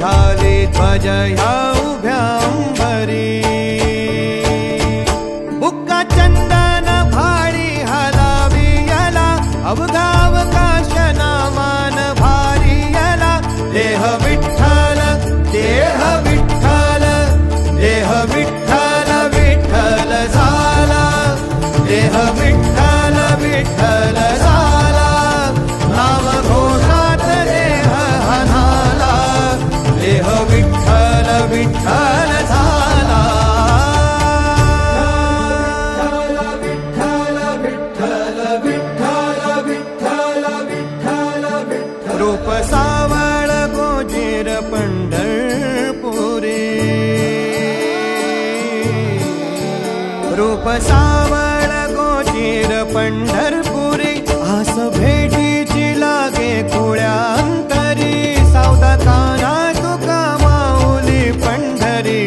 झाली ध्वज ह्या उभ्या अंबरी बुक्का चंदन भाडी हलावी याला अवघा अवकाश नामान भारी याला देह विठ्ठल देह विठ्ठल देह विठ्ठल विठ्ठल झाला देह विठ्ठल विठ्ठल झाला नाम घोषात देह हनाला देह विठ्ठल विठ्ठल झाला विठ्ठल विठ्ठल विठ्ठल विठ्ठल विठ्ठल विठ्ठल रूप सावळ गोजीर पंढरपुरी रूप सावळ गोजीर पंढरपुरी आस भेटीची लागे खुळ्या अंतरी सावधा काना तुका माऊली पंढरी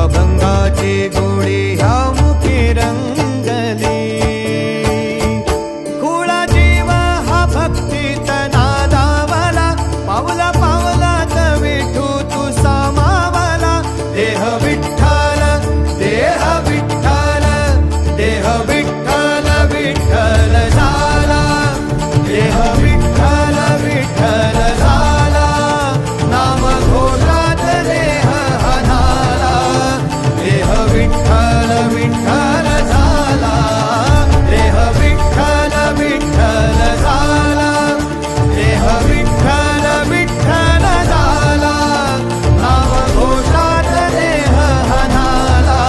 अभंगाची गोडी ह्या मुखी रंगली खुळा जीव हा भक्तीत नादावला पावला पावलात विठू तू सामावला देह विठ्ठल देह विठ्ठल देह विठ्ठल विठ्ठल झाला देह विठ्ठल विठ्ठल झाला नाम घोषात देह हनाला देह विठ्ठल विठ्ठल झाला देह विठ्ठल विठ्ठल झाला देह विठ्ठल विठ्ठल झाला नाम घोषात देह हनाला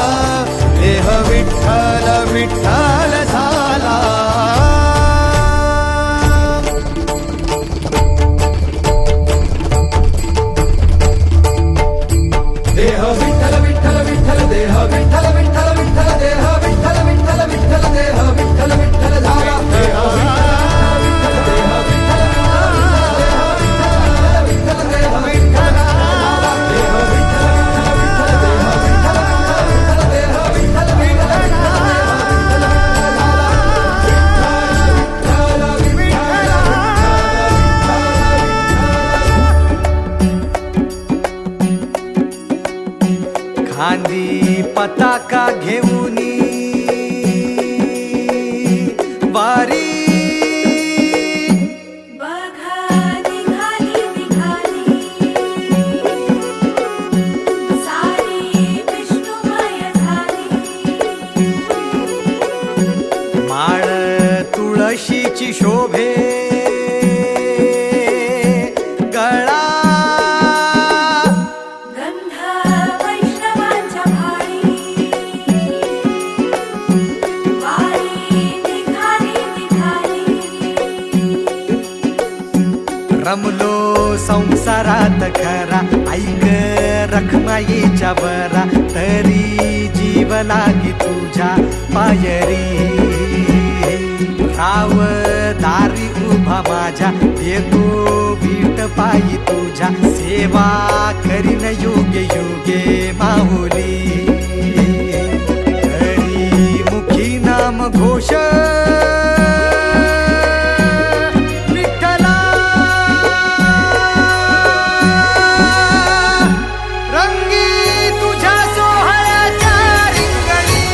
देह विठ्ठल विठ्ठल झाला देह विठ्ठल विठ्ठल विठ्ठल देह विठ्ठल विठ्ठल विठ्ठल देह विठ्ठल विठ्ठल विठ्ठल देह विठ्ठल विठ्ठल झाला देह विठ्ठल देह विठ्ठल विठ्ठल विठ्ठल देह विठ्ठल देह विठ्ठल देह विठ्ठल विठ्ठल खांदी पताका घेऊनी वारी बघा निघाली निघाली सारी विष्णुमय झाली माळ तुळशीची शोभे गळा गंध वैष्णवांच्या भाळी वारी निघाली निघाली रमलो संसारात खरा ऐक रखमाईच्या बरा तरी जीव लागी तुझ्या पायरी राव दारी उभा माझ्या येतो वीट पायी तुझ्या सेवा करीन योगे योगे माहुली हरी मुखी नाम घोष विठ्ठला रंगी तुझ्या सोहळ्याच्या रिंगणी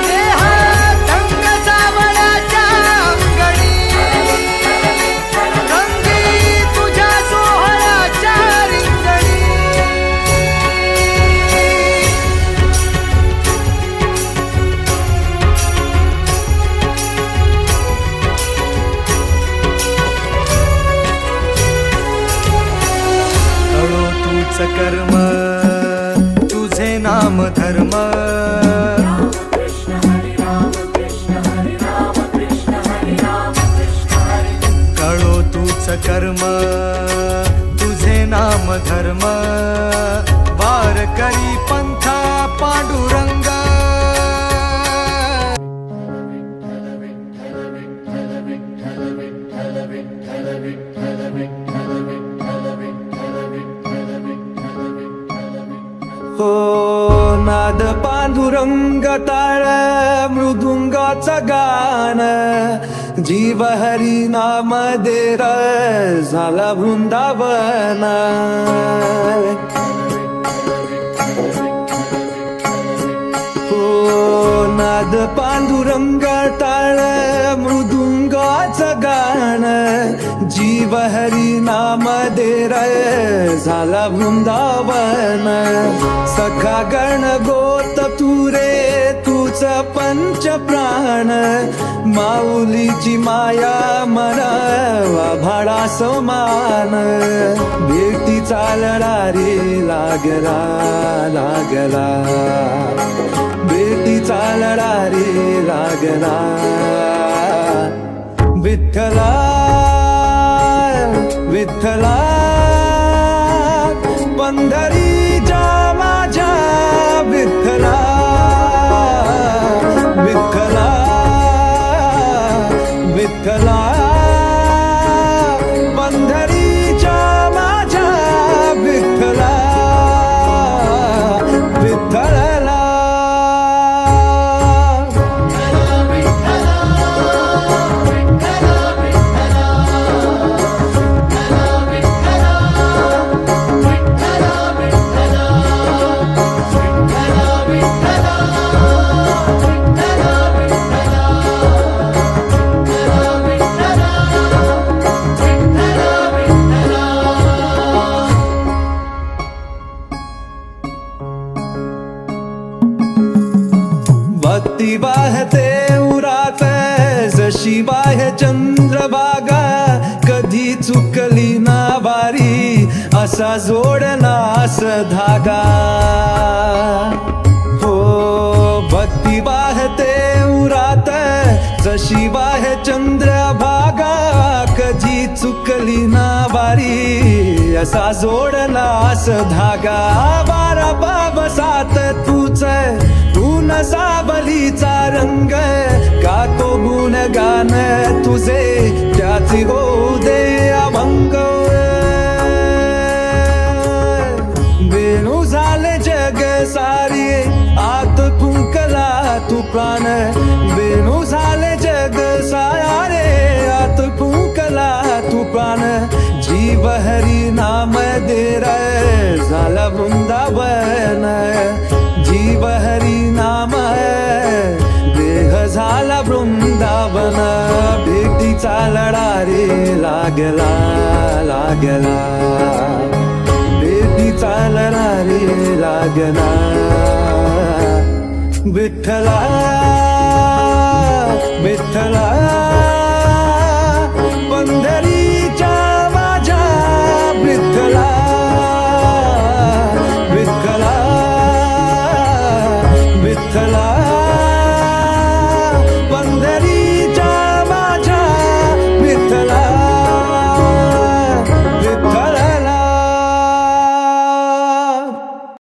देहात रंग सावळ्याच्या अंगणी रंगी तुझ्या सोहळ्याच्या रिंगणी कळो तूच कर्म तुझे नाम धर्म राम कृष्ण हरी राम कृष्ण हरी राम कृष्ण हरी राम कृष्ण हरी कळो तूच कर्म तुझे नाम धर्म वारकरी पंथा पांडुरंग हो नाद पांडुरंग टाळ मृदुंगाचं गान जीव हरी नाम दे रे झाला वृंदावन हो नाद पांडुरंग टाळ मृदुंगाचं गाणं जीव हरी नाम दे रे झाला वृंदावन सखा गण गोत तू रे तूच पंच प्राण माऊलीची माया मनावा भाडा समान भेटीचा लढा रे लागला लागला भेटीचा लढा रे लागला विठ्ठला विठ्ठला पंढरीच्या माझ्या विठ्ठला विठ्ठला विठ्ठला पंढरीच्या माझ्या विठ्ठला विठ्ठला भक्ती वाहते उरात जशी बाह्य चंद्रभागा कधी चुकली ना बारी असा जोडनास धागा हो भक्ती वाहते उरात जशी बाह्य चंद्रभागा कधी चुकली ना बारी असा जोडनास धागा बारा बाबसात तूच तू सावलीचा रंग गातो गुणगान तुझे त्याची होऊ दे अभंग वेणू झाले जग सारी आत फुंकला तू प्राण वेणू झाले जग सारे आत फुंकला तू प्राण जीव हरी नाम दे रे झाला वृंदावन जीव हरी नाम देह झाला वृंदावन भेटीचा लढा रे लागला लागला भेटीचा लढा रे लागला विठ्ठला